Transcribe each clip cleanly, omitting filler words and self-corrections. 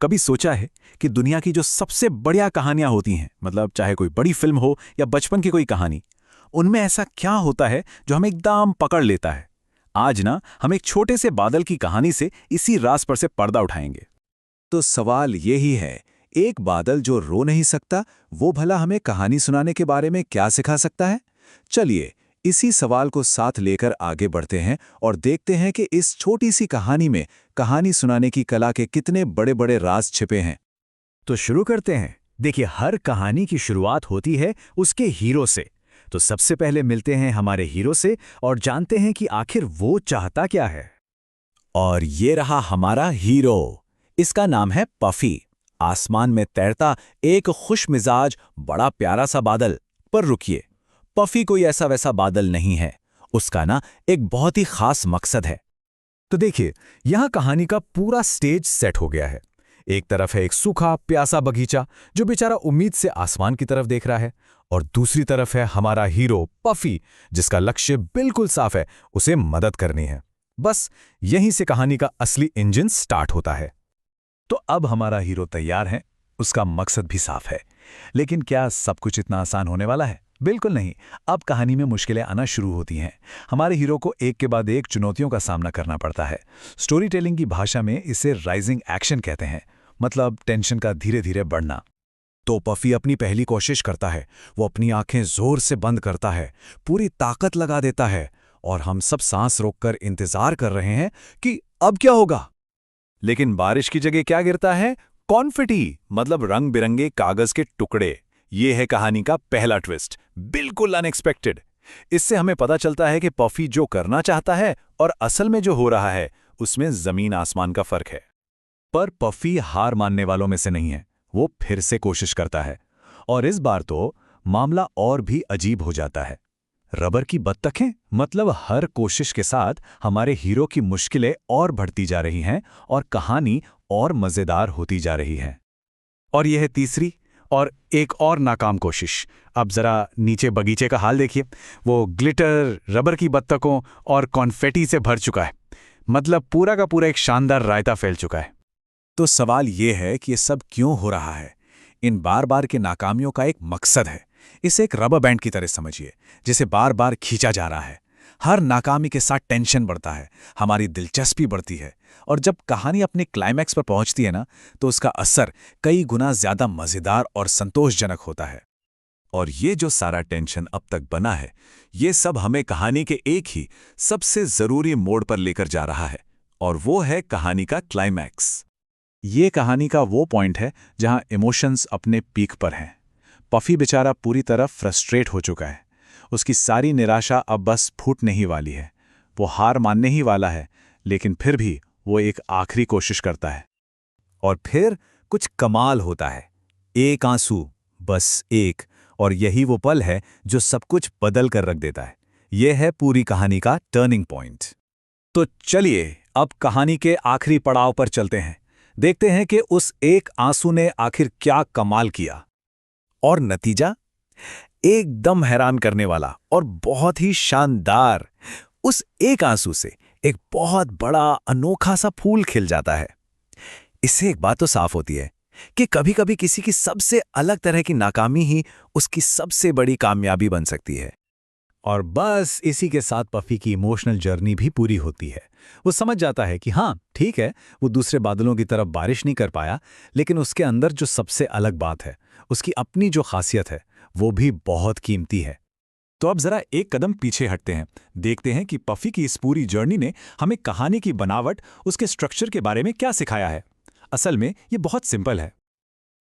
कभी सोचा है कि दुनिया की जो सबसे बढ़िया कहानियां होती हैं, मतलब चाहे कोई बड़ी फिल्म हो या बचपन की कोई कहानी, उनमें ऐसा क्या होता है जो हमें एकदम पकड़ लेता है? आज ना हम एक छोटे से बादल की कहानी से इसी राज पर से पर्दा उठाएंगे। तो सवाल ये ही है, एक बादल जो रो नहीं सकता, वो भला हमें कहानी सुनाने के बारे में क्या सिखा सकता है? चलिए, इसी सवाल को साथ लेकर आगे बढ़ते हैं और देखते हैं कि इस छोटी सी कहानी में कहानी सुनाने की कला के कितने बड़े-बड़े राज छिपे हैं। तो शुरू करते हैं। देखिए, हर कहानी की शुरुआत होती है उसके हीरो से। तो सबसे पहले मिलते हैं हमारे हीरो से और जानते हैं कि आखिर वो चाहता क्या है। और ये रहा हमारा हीरो। इसका नाम है पफी। आसमान में तैरता एक खुशमिजाज बड़ा प्यारा सा बादल। पर रुकिए, पफी कोई ऐसा वैसा बादल नहीं है। उसका ना एक बहुत ही खास मकसद है। तो देखिए, यहां कहानी का पूरा स्टेज सेट हो गया है। एक तरफ है एक सूखा प्यासा बगीचा जो बेचारा उम्मीद से आसमान की तरफ देख रहा है, और दूसरी तरफ है हमारा हीरो पफी, जिसका लक्ष्य बिल्कुल साफ है, उसे मदद करनी है। बस यहीं से कहानी का असली इंजन स्टार्ट होता है। तो अब हमारा हीरो तैयार है, उसका मकसद भी साफ है। लेकिन क्या सब कुछ इतना आसान होने वाला है? बिल्कुल नहीं। अब कहानी में मुश्किलें आना शुरू होती हैं। हमारे हीरो को एक के बाद एक चुनौतियों का सामना करना पड़ता है। स्टोरी टेलिंग की भाषा में इसे राइजिंग एक्शन कहते हैं, मतलब टेंशन का धीरे धीरे बढ़ना। तो पफी अपनी पहली कोशिश करता है। वो अपनी आंखें जोर से बंद करता है, पूरी ताकत लगा देता है, और हम सब सांस रोककर इंतजार कर रहे हैं कि अब क्या होगा। लेकिन बारिश की जगह क्या गिरता है? कॉन्फिटी, मतलब रंग बिरंगे कागज के टुकड़े। ये है कहानी का पहला ट्विस्ट, बिल्कुल अनएक्सपेक्टेड। इससे हमें पता चलता है कि पफी जो करना चाहता है और असल में जो हो रहा है, उसमें जमीन आसमान का फर्क है। पर पफी हार मानने वालों में से नहीं है। वो फिर से कोशिश करता है, और इस बार तो मामला और भी अजीब हो जाता है। रबर की बत्तखें, मतलब हर कोशिश के साथ हमारे हीरो की मुश्किलें और बढ़ती जा रही हैं और कहानी और मजेदार होती जा रही है। और यह है तीसरी और एक और नाकाम कोशिश। अब जरा नीचे बगीचे का हाल देखिए। वो ग्लिटर, रबर की बत्तखों और कॉन्फेटी से भर चुका है। मतलब पूरा का पूरा एक शानदार रायता फैल चुका है। तो सवाल ये है कि ये सब क्यों हो रहा है? इन बार बार की नाकामियों का एक मकसद है। इसे एक रबर बैंड की तरह समझिए, जिसे बार बार खींचा जा रहा है। हर नाकामी के साथ टेंशन बढ़ता है, हमारी दिलचस्पी बढ़ती है, और जब कहानी अपने क्लाइमैक्स पर पहुंचती है ना, तो उसका असर कई गुना ज्यादा मजेदार और संतोषजनक होता है। और ये जो सारा टेंशन अब तक बना है, ये सब हमें कहानी के एक ही सबसे जरूरी मोड़ पर लेकर जा रहा है, और वो है कहानी का क्लाइमैक्स। ये कहानी का वो पॉइंट है जहां इमोशंस अपने पीक पर हैं। पफी बेचारा पूरी तरह फ्रस्ट्रेट हो चुका है। उसकी सारी निराशा अब बस फूटने ही वाली है। वो हार मानने ही वाला है, लेकिन फिर भी वो एक आखिरी कोशिश करता है। और फिर कुछ कमाल होता है। एक आंसू, बस एक, और यही वो पल है जो सब कुछ बदल कर रख देता है। यह है पूरी कहानी का टर्निंग पॉइंट। तो चलिए अब कहानी के आखिरी पड़ाव पर चलते हैं। देखते हैं कि उस एक आंसू ने आखिर क्या कमाल किया। और नतीजा एकदम हैरान करने वाला और बहुत ही शानदार। उस एक आंसू से एक बहुत बड़ा अनोखा सा फूल खिल जाता है। इससे एक बात तो साफ होती है कि कभी-कभी किसी की सबसे अलग तरह की नाकामी ही उसकी सबसे बड़ी कामयाबी बन सकती है। और बस इसी के साथ पफी की इमोशनल जर्नी भी पूरी होती है। वो समझ जाता है कि हाँ ठीक है, वो दूसरे बादलों की तरफ बारिश नहीं कर पाया, लेकिन उसके अंदर जो सबसे अलग बात है, उसकी अपनी जो खासियत है, वो भी बहुत कीमती है। तो अब जरा एक कदम पीछे हटते हैं। देखते हैं कि पफी की इस पूरी जर्नी ने हमें कहानी की बनावट, उसके स्ट्रक्चर के बारे में क्या सिखाया है। असल में ये बहुत सिंपल है।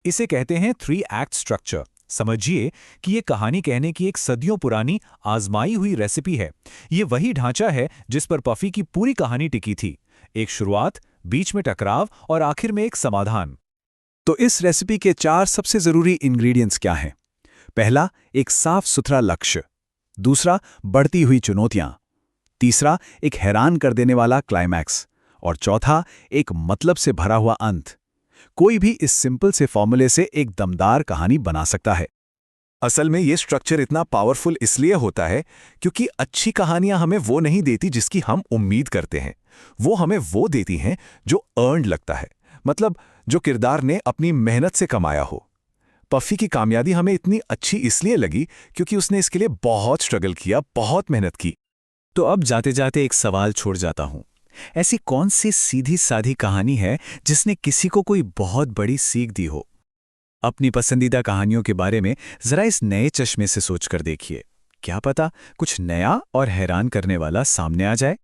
इसे कहते हैं 3 एक्ट स्ट्रक्चर। समझिए कि ये कहानी कहने की एक सदियों पुरानी आजमाई हुई रेसिपी है। ये वही ढांचा है जिस पर पफी की पूरी कहानी टिकी थी। एक शुरुआत, बीच में टकराव और आखिर में एक समाधान। तो इस रेसिपी के 4 सबसे जरूरी इंग्रेडिएंट्स क्या हैं? पहला, एक साफ सुथरा लक्ष्य। दूसरा, बढ़ती हुई चुनौतियां। तीसरा, एक हैरान कर देने वाला क्लाइमैक्स। और चौथा, एक मतलब से भरा हुआ अंत। कोई भी इस सिंपल से फॉर्मूले से एक दमदार कहानी बना सकता है। असल में ये स्ट्रक्चर इतना पावरफुल इसलिए होता है क्योंकि अच्छी कहानियां हमें वो नहीं देती जिसकी हम उम्मीद करते हैं। वो हमें वो देती हैं जो अर्न्ड लगता है, मतलब जो किरदार ने अपनी मेहनत से कमाया हो। पफी की कामयाबी हमें इतनी अच्छी इसलिए लगी क्योंकि उसने इसके लिए बहुत स्ट्रगल किया, बहुत मेहनत की। तो अब जाते जाते एक सवाल छोड़ जाता हूं। ऐसी कौन सी सीधी साधी कहानी है जिसने किसी को कोई बहुत बड़ी सीख दी हो? अपनी पसंदीदा कहानियों के बारे में जरा इस नए चश्मे से सोचकर देखिए। क्या पता कुछ नया और हैरान करने वाला सामने आ जाए।